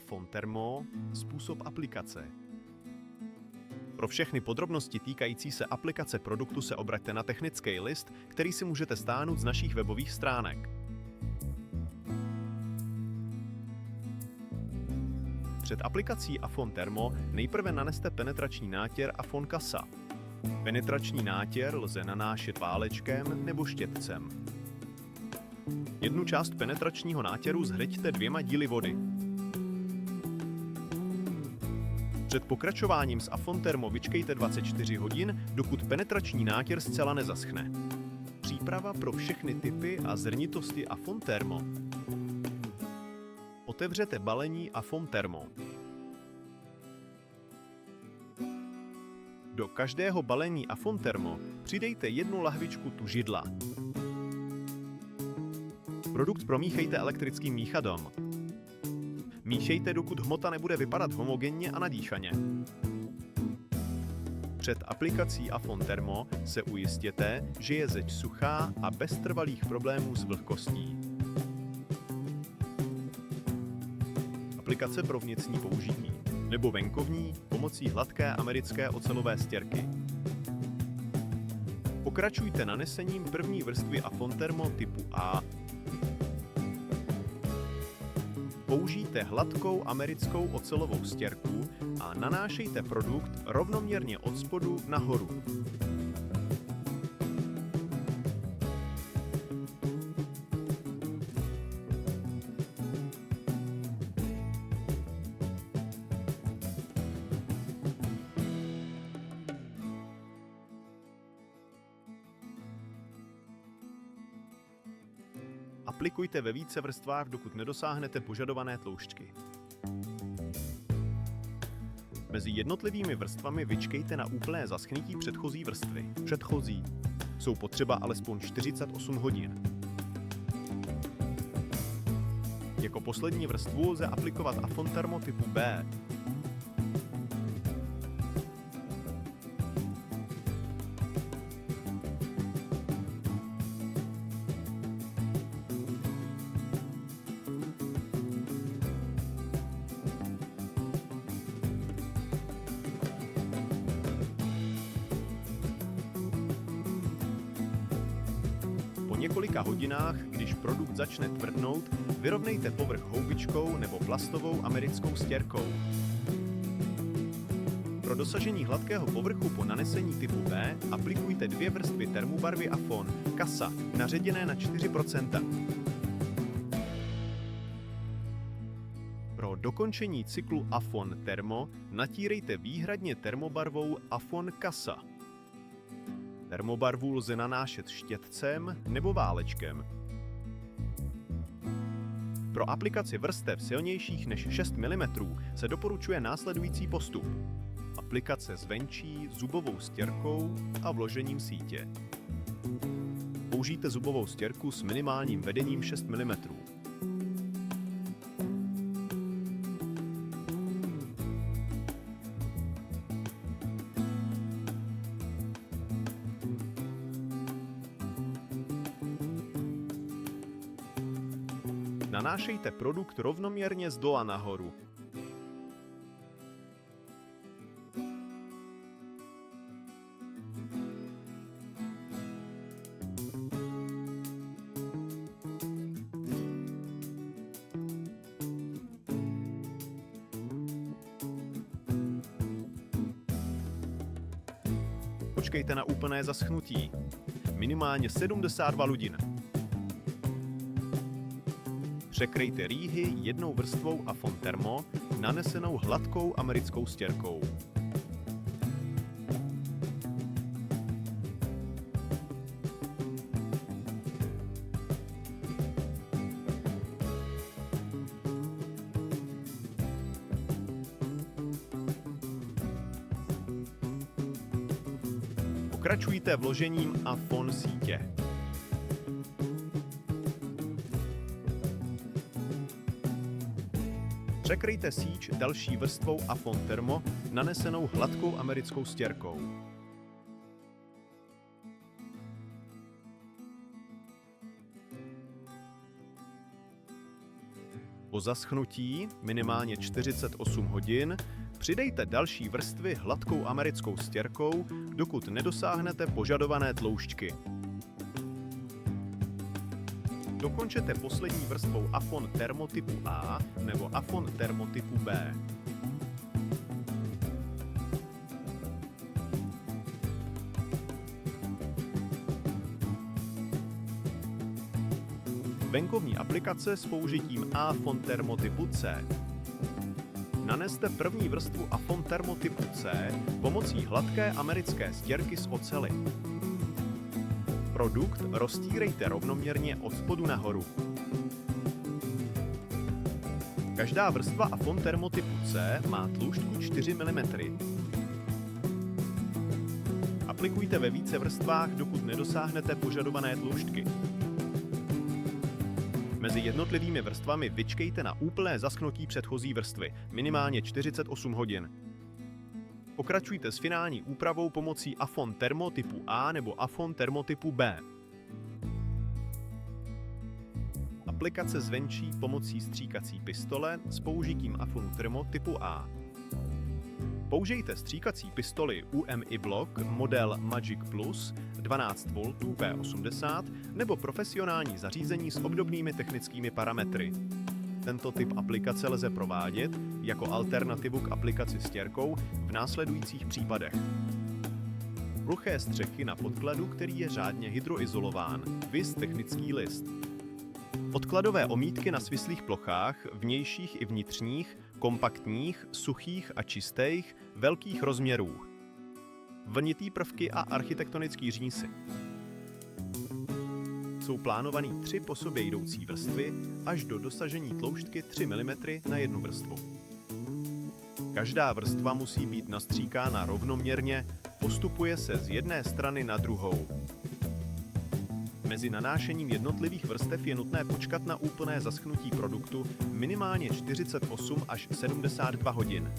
Afon Thermo, způsob aplikace. Pro všechny podrobnosti týkající se aplikace produktu se obraťte na technický list, který si můžete stáhnout z našich webových stránek. Před aplikací Afon Thermo nejprve naneste penetrační nátěr Afon Kasa. Penetrační nátěr lze nanášet válečkem nebo štětcem. Jednu část penetračního nátěru zhřeďte 2 díly vody. Před pokračováním s Afon Thermo vyčkejte 24 hodin, dokud penetrační nátěr zcela nezaschne. Příprava pro všechny typy a zrnitosti Afon Thermo. Otevřete balení Afon Thermo. Do každého balení Afon Thermo přidejte 1 lahvičku tužidla. Produkt promíchejte elektrickým míchadlem. Míchejte, dokud hmota nebude vypadat homogenně a nadýchaně. Před aplikací Afon Thermo se ujistěte, že je zeď suchá a bez trvalých problémů s vlhkostí. Aplikace pro vnitřní použití nebo venkovní pomocí hladké americké ocelové stěrky. Pokračujte nanesením první vrstvy Afon Thermo typu A. Použijte hladkou americkou ocelovou stěrku a nanášejte produkt rovnoměrně od spodu nahoru. Aplikujte ve více vrstvách, dokud nedosáhnete požadované tloušťky. Mezi jednotlivými vrstvami vyčkejte na úplné zaschnutí předchozí vrstvy. Jsou potřeba alespoň 48 hodin. Jako poslední vrstvu lze aplikovat Afon Thermo typu B. Po několika hodinách, když produkt začne tvrdnout, vyrovnejte povrch houbičkou nebo plastovou americkou stěrkou. Pro dosažení hladkého povrchu po nanesení typu B aplikujte 2 vrstvy termobarvy Afon Kasa naředěné na 4%. Pro dokončení cyklu Afon Thermo natírejte výhradně termobarvou Afon Kasa. Termobarvu lze nanášet štětcem nebo válečkem. Pro aplikaci vrstev silnějších než 6 mm se doporučuje následující postup. Aplikace zvenčí zubovou stěrkou a vložením sítě. Použijte zubovou stěrku s minimálním vedením 6 mm. Nanášejte produkt rovnoměrně zdola nahoru. Počkejte na úplné zaschnutí. Minimálně 72 hodin. Překryjte rýhy 1 vrstvou Afon Thermo nanesenou hladkou americkou stěrkou. Pokračujte vložením Afon sítě. Překryjte síť další vrstvou Afon Thermo nanesenou hladkou americkou stěrkou. Po zaschnutí, minimálně 48 hodin, přidejte další vrstvy hladkou americkou stěrkou, dokud nedosáhnete požadované tloušťky. Dokončete poslední vrstvou afon termotypu A nebo afon termotypu B. Venkovní aplikace s použitím afon termotypu C. Naneste první vrstvu afon termotypu C pomocí hladké americké stěrky z oceli. Produkt roztírejte rovnoměrně od spodu nahoru. Každá vrstva afon termotypu C má tloušťku 4 mm. Aplikujte ve více vrstvách, dokud nedosáhnete požadované tloušťky. Mezi jednotlivými vrstvami vyčkejte na úplné zaschnutí předchozí vrstvy, minimálně 48 hodin. Pokračujte s finální úpravou pomocí afon termotypu A nebo afon termotypu B. Aplikace zvenčí pomocí stříkací pistole s použitím afonu termotypu A. Použijte stříkací pistoli UMI Block model Magic Plus 12V P80 nebo profesionální zařízení s obdobnými technickými parametry. Tento typ aplikace lze provádět jako alternativu k aplikaci stěrkou v následujících případech. Ploché střechy na podkladu, který je řádně hydroizolován, viz technický list. Odkladové omítky na svislých plochách, vnějších i vnitřních, kompaktních, suchých a čistých, velkých rozměrů. Vlnitý prvky a architektonický římsy. Jsou plánovaný 3 po sobě jdoucí vrstvy až do dosažení tloušťky 3 mm na jednu vrstvu. Každá vrstva musí být nastříkána rovnoměrně, postupuje se z jedné strany na druhou. Mezi nanášením jednotlivých vrstev je nutné počkat na úplné zaschnutí produktu minimálně 48 až 72 hodin.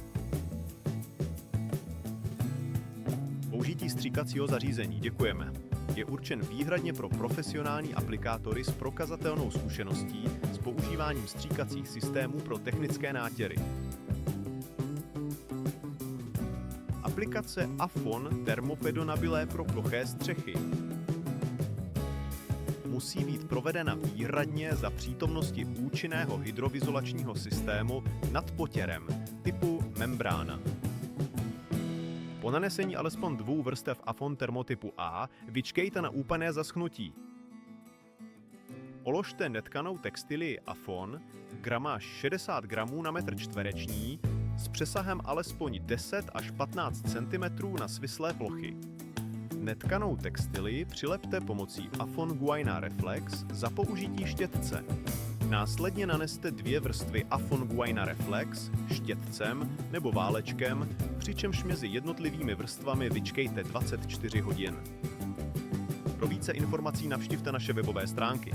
Použití stříkacího zařízení děkujeme. Je určen výhradně pro profesionální aplikátory s prokazatelnou zkušeností s používáním stříkacích systémů pro technické nátěry. Aplikace afon termopedonabilé pro ploché střechy. Musí být provedena výhradně za přítomnosti účinného hydroizolačního systému nad potěrem typu membrána. Po nanesení alespoň 2 vrstev afon termotypu A vyčkejte na úplné zaschnutí. Oložte netkanou textilii afon, gramáž 60 gramů na metr čtvereční, s přesahem alespoň 10 až 15 cm na svislé plochy. Netkanou textilii přilepte pomocí afon Guayna Reflex za použití štětce. Následně naneste 2 vrstvy afon Guayna Reflex štětcem nebo válečkem, přičemž mezi jednotlivými vrstvami vyčkejte 24 hodin. Pro více informací navštivte naše webové stránky.